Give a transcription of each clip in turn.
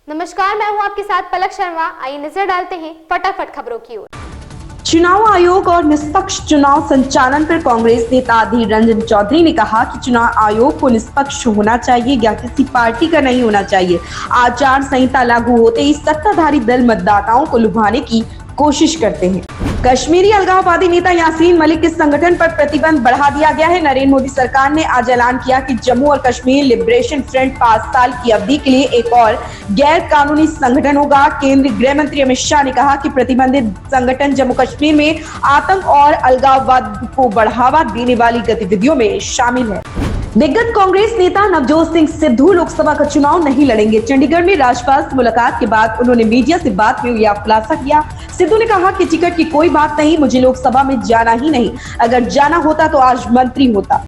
नमस्कार, मैं हूं आपके साथ पलक शर्मा। आइए नजर डालते हैं फटाफट खबरों की ओर। चुनाव आयोग और निष्पक्ष चुनाव संचालन पर कांग्रेस नेता अधीर रंजन चौधरी ने कहा कि चुनाव आयोग को निष्पक्ष होना चाहिए या किसी पार्टी का नहीं होना चाहिए। आचार संहिता लागू होते ही सत्ताधारी दल मतदाताओं को लुभाने की कोशिश करते हैं। कश्मीरी अलगाववादी नेता यासीन मलिक के संगठन पर प्रतिबंध बढ़ा दिया गया है। नरेंद्र मोदी सरकार ने आज ऐलान किया कि जम्मू और कश्मीर लिबरेशन फ्रंट 5 साल की अवधि के लिए एक और गैर कानूनी संगठन होगा। केंद्रीय गृह मंत्री अमित शाह ने कहा कि प्रतिबंधित संगठन जम्मू कश्मीर में आतंक और अलगाववाद को बढ़ावा देने वाली गतिविधियों में शामिल है। दिग्गज कांग्रेस नेता नवजोत सिंह सिद्धू लोकसभा का चुनाव नहीं लड़ेंगे। चंडीगढ़ में राज्यपाल से मुलाकात के बाद उन्होंने मीडिया से बात में यह खुलासा किया। सिद्धू ने कहा कि टिकट की कोई बात नहीं, मुझे लोकसभा में जाना ही नहीं, अगर जाना होता तो आज मंत्री होता।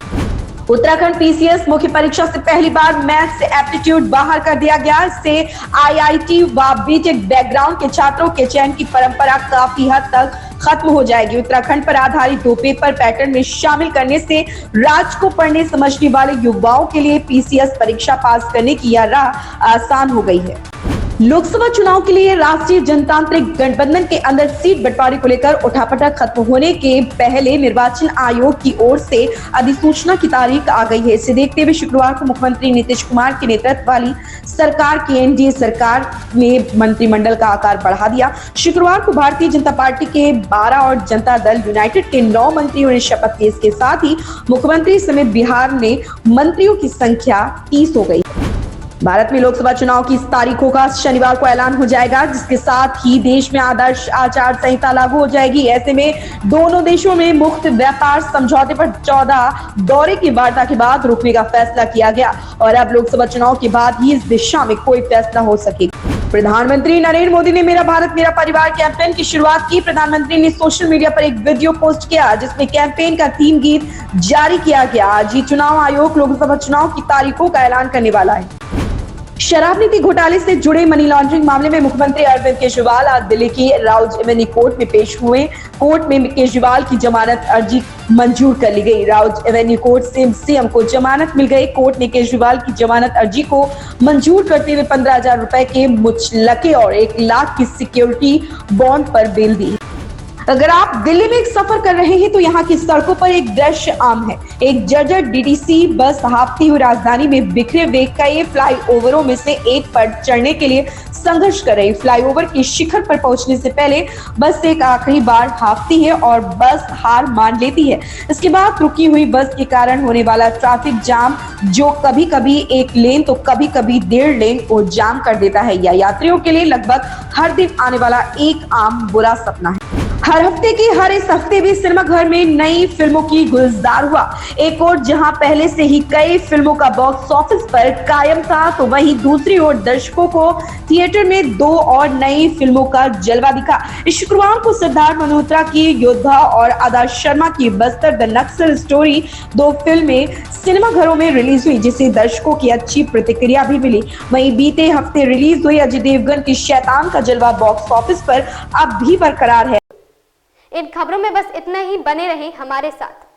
उत्तराखंड पीसीएस मुख्य परीक्षा से पहली बार मैथ से एप्टीट्यूड बाहर कर दिया गया। इससे आईआईटी व बीटेक बैकग्राउंड के छात्रों के चयन की परंपरा काफी हद तक खत्म हो जाएगी। उत्तराखंड पर आधारित 2 पेपर पैटर्न में शामिल करने से राज्य को पढ़ने समझने वाले युवाओं के लिए पीसीएस परीक्षा पास करने की यह राह आसान हो गई है। लोकसभा चुनाव के लिए राष्ट्रीय जनतांत्रिक गठबंधन के अंदर सीट बंटवारे को लेकर उठापटक खत्म होने के पहले निर्वाचन आयोग की ओर से अधिसूचना की तारीख आ गई है। इसे देखते हुए शुक्रवार को मुख्यमंत्री नीतीश कुमार के नेतृत्व वाली सरकार की एनडीए सरकार ने मंत्रिमंडल का आकार बढ़ा दिया। शुक्रवार को भारतीय जनता पार्टी के 12 और जनता दल यूनाइटेड के 9 मंत्रियों ने शपथ ली। इसके साथ ही मुख्यमंत्री समेत बिहार में मंत्रियों की संख्या 30 हो गई। भारत में लोकसभा चुनाव की तारीखों का शनिवार को ऐलान हो जाएगा, जिसके साथ ही देश में आदर्श आचार संहिता लागू हो जाएगी। ऐसे में दोनों देशों में मुक्त व्यापार समझौते पर 14 दौरे की वार्ता के बाद रुकने का फैसला किया गया और अब लोकसभा चुनाव के बाद ही इस दिशा में कोई फैसला हो सकेगा। प्रधानमंत्री नरेंद्र मोदी ने मेरा भारत मेरा परिवार कैंपेन की शुरुआत की। प्रधानमंत्री ने सोशल मीडिया पर एक वीडियो पोस्ट किया जिसमें कैंपेन का थीम गीत जारी किया गया। आज ही चुनाव आयोग लोकसभा चुनाव की तारीखों का ऐलान करने वाला है। शराब नीति घोटाले से जुड़े मनी लॉन्ड्रिंग मामले में मुख्यमंत्री अरविंद केजरीवाल आज दिल्ली की राउज एवेन्यू कोर्ट में पेश हुए। कोर्ट में केजरीवाल की जमानत अर्जी मंजूर कर ली गई। राउज एवेन्यू कोर्ट से सीएम को जमानत मिल गई। कोर्ट ने केजरीवाल की जमानत अर्जी को मंजूर करते हुए 15,000 रुपए के मुचलके और 1 लाख की सिक्योरिटी बॉन्ड पर बेल दी। अगर आप दिल्ली में एक सफर कर रहे हैं तो यहाँ की सड़कों पर एक दृश्य आम है। एक जर्जर डीटीसी बस हाफती हुई राजधानी में बिखरे हुए कई फ्लाईओवरों में से एक पर चढ़ने के लिए संघर्ष कर रही। फ्लाईओवर के शिखर पर पहुंचने से पहले बस एक आखिरी बार हाफती है और बस हार मान लेती है। इसके बाद रुकी हुई बस के कारण होने वाला ट्रैफिक जाम, जो कभी कभी 1 लेन तो कभी कभी 1.5 लेन को जाम कर देता है, यह यात्रियों के लिए लगभग हर दिन आने वाला एक आम बुरा सपना है। हर हफ्ते की हर इस हफ्ते भी सिनेमा घर में नई फिल्मों की गुलजार हुआ। एक ओर जहां पहले से ही कई फिल्मों का बॉक्स ऑफिस पर कायम था, तो वहीं दूसरी ओर दर्शकों को थिएटर में 2 और नई फिल्मों का जलवा दिखा। इस शुक्रवार को सिद्धार्थ मल्होत्रा की योद्धा और आदर्श शर्मा की बस्तर द नक्सल स्टोरी 2 फिल्में सिनेमा घरों में रिलीज हुई, जिससे दर्शकों की अच्छी प्रतिक्रिया भी मिली। वहीं बीते हफ्ते रिलीज हुई अजय देवगन की शैतान का जलवा बॉक्स ऑफिस पर अब भी बरकरार है। इन खबरों में बस इतना ही। बने रहें हमारे साथ।